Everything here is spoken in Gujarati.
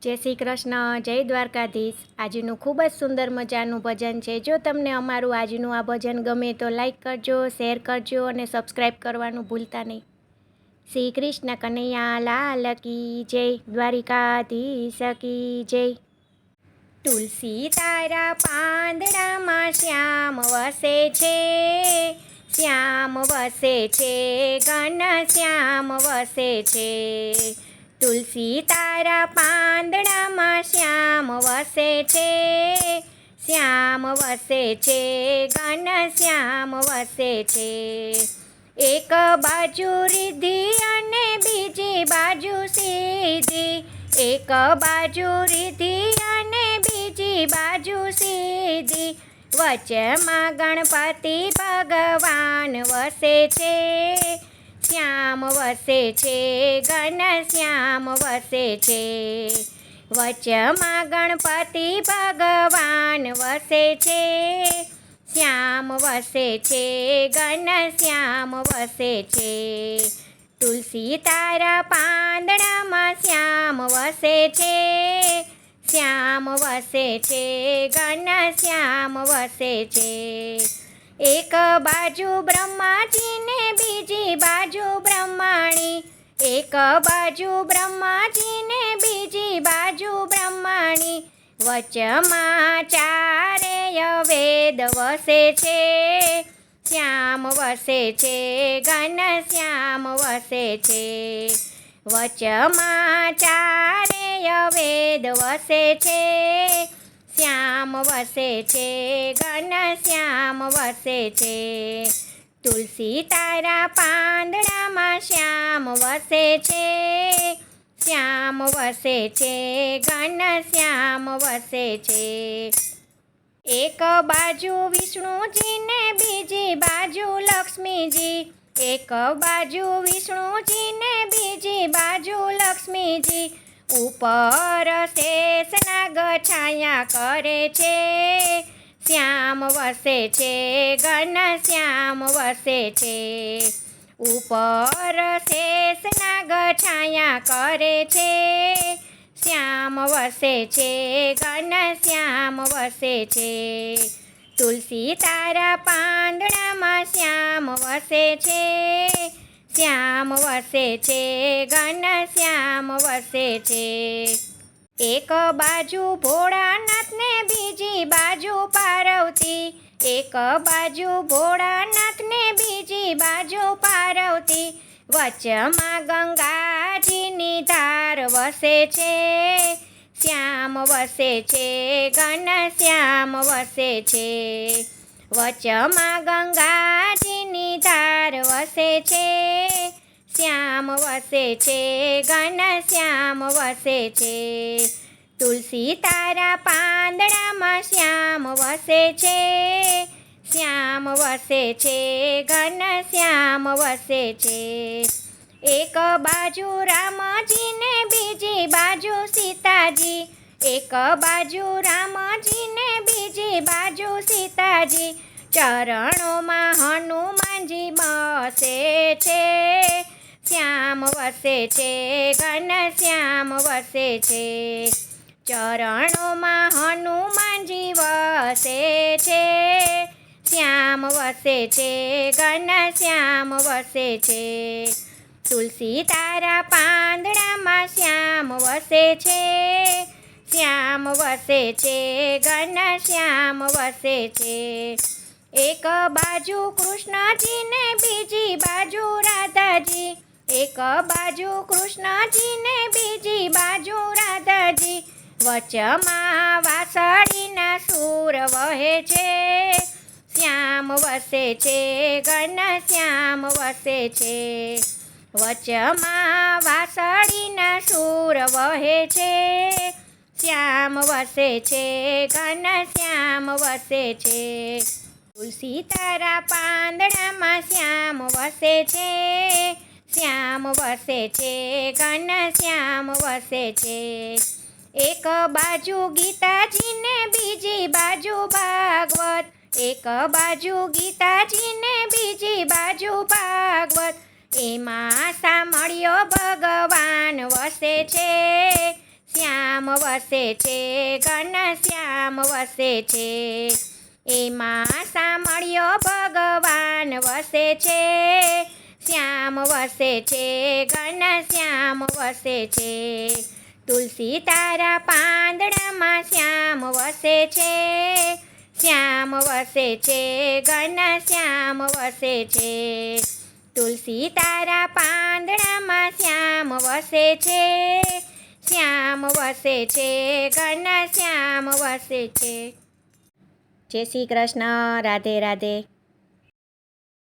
જય શ્રી કૃષ્ણ, જય દ્વારકાધીશ। આજનું ખૂબ જ સુંદર મજાનું ભજન છે। જો તમને અમારું આજનું આ ભજન ગમે તો લાઈક કરજો, શેર કરજો અને સબસ્ક્રાઈબ કરવાનું ભૂલતા નહીં। શ્રી કૃષ્ણ કનૈયા લાલ કી જય, દ્વારિકાધીશ કી જય। તુલસી તારા પાંદડામાં શ્યામ વસે છે, શ્યામ વસે છે, ઘન શ્યામ વસે છે। તુલસી તારા પાંદડામાં શ્યામ વસે છે, શ્યામ વસે છે, ઘન શ્યામ વસે છે। એક બાજુ રિદ્ધિ અને બીજી બાજુ સિદ્ધિ, એક બાજુ રિદ્ધિ અને બીજી બાજુ સિદ્ધિ, વચમાં ગણપતિ ભગવાન વસે છે, શ્યામ વસે છે, ઘન શ્યામ વસે છે। વચમાં ગણપતિ ભગવાન વસે છે, શ્યામ વસે છે, ઘન શ્યામ વસે છે। તુલસી તારા પાંદડામાં શ્યામ વસે છે, શ્યામ વસે છે, ઘન શ્યામ વસે છે। એક બાજુ બ્રહ્માજી ને બીજી બાજુ બ્રહ્માણી, એક બાજુ બ્રહ્માજી ને બીજી બાજુ બ્રહ્માણી, વચમાં ચારેય વેદ વસે છે, શ્યામ વસે છે, ઘન શ્યામ વસે છે। વચમાં ચારેય વેદ વસે છે, શ્યામ વસે છે, ઘન શ્યામ વસે છે। તુલસી તારા પાંદડામાં શ્યામ વસે છે, શ્યામ વસે છે, ઘન શ્યામ વસે છે। એક બાજુ વિષ્ણુજી ને બીજી બાજુ લક્ષ્મીજી, એક બાજુ વિષ્ણુજી ને બીજી બાજુ લક્ષ્મીજી, ઉપર શેષનાગ છાયા કરે છે, શ્યામ વસે છે, ઘન શ્યામ વસે છે। ઉપર શેષનાગ છાયા કરે છે, શ્યામ વસે છે, ઘન શ્યામ વસે છે। તુલસી તારા પાંદડામાં શ્યામ વસે છે, શ્યામ વસે છે, ઘન શ્યામ વસે છે। એક બાજુ ભોળાનાથ ને બીજી બાજુ પાર્વતી, એક બાજુ ભોળાનાથ ને બીજી બાજુ પાર્વતી, વચમાં ગંગાજીની ધાર વસે છે, શ્યામ વસે છે, ઘન શ્યામ વસે છે। વચમાં ગંગાજીની ધાર વસે છે, શ્યામ વસે છે, ઘન શ્યામ વસે છે। તુલસી તારા પાંદડામાં શ્યામ વસે છે, શ્યામ વસે છે, ઘન શ્યામ વસે છે। એક બાજુ રામજી ને બીજી બાજુ સીતાજી, એક બાજુ રામજી ને બીજી બાજુ સીતાજી, ચરણોમાં હનુમાનજી બસે છે, શ્યામ વસે છે, ઘન શ્યામ વસે છે। ચરણોમાં હનુમાનજી વસે છે, શ્યામ વસે છે, ઘન શ્યામ વસે છે। તુલસી તારા પાંદડામાં શ્યામ વસે છે, શ્યામ વસે છે, ઘન શ્યામ વસે છે। એક બાજુ કૃષ્ણજી ને બીજી બાજુ રાધાજી, એક બાજુ કૃષ્ણજી ને બીજી બાજુ રાધાજી, વચમાં વાસળીના સૂર વહે છે, શ્યામ વસે છે, ઘન શ્યામ વસે છે। વચમાં વાસળીના સૂર વહે છે, શ્યામ વસે છે, ઘન શ્યામ વસે છે। તુલસી તારા પાંદડામાં શ્યામ વસે છે, શ્યામ વસે છે, ઘન શ્યામ વસે છે। એક બાજુ ગીતાજી ને બીજી બાજુ ભાગવત, એક બાજુ ગીતાજી ને બીજી બાજુ ભાગવત, એમાં સામળ્યો ભગવાન વસે છે, શ્યામ શ્યામ વસે છે, ઘનશ્યામ વસે છે. એમાં સાંભળ્યો ભગવાન વસે છે, શ્યામ વસે છે, ઘનશ્યામ વસે છે. તુલસી તારા પાંદડામાં શ્યામ વસે છે, શ્યામ વસે છે, ઘનશ્યામ વસે છે. તુલસી તારા પાંદડામાં શ્યામ વસે છે, શ્યામ વસે છે, ઘનશ્યામ વસે છે. જય શ્રી કૃષ્ણ. રાધે રાધે.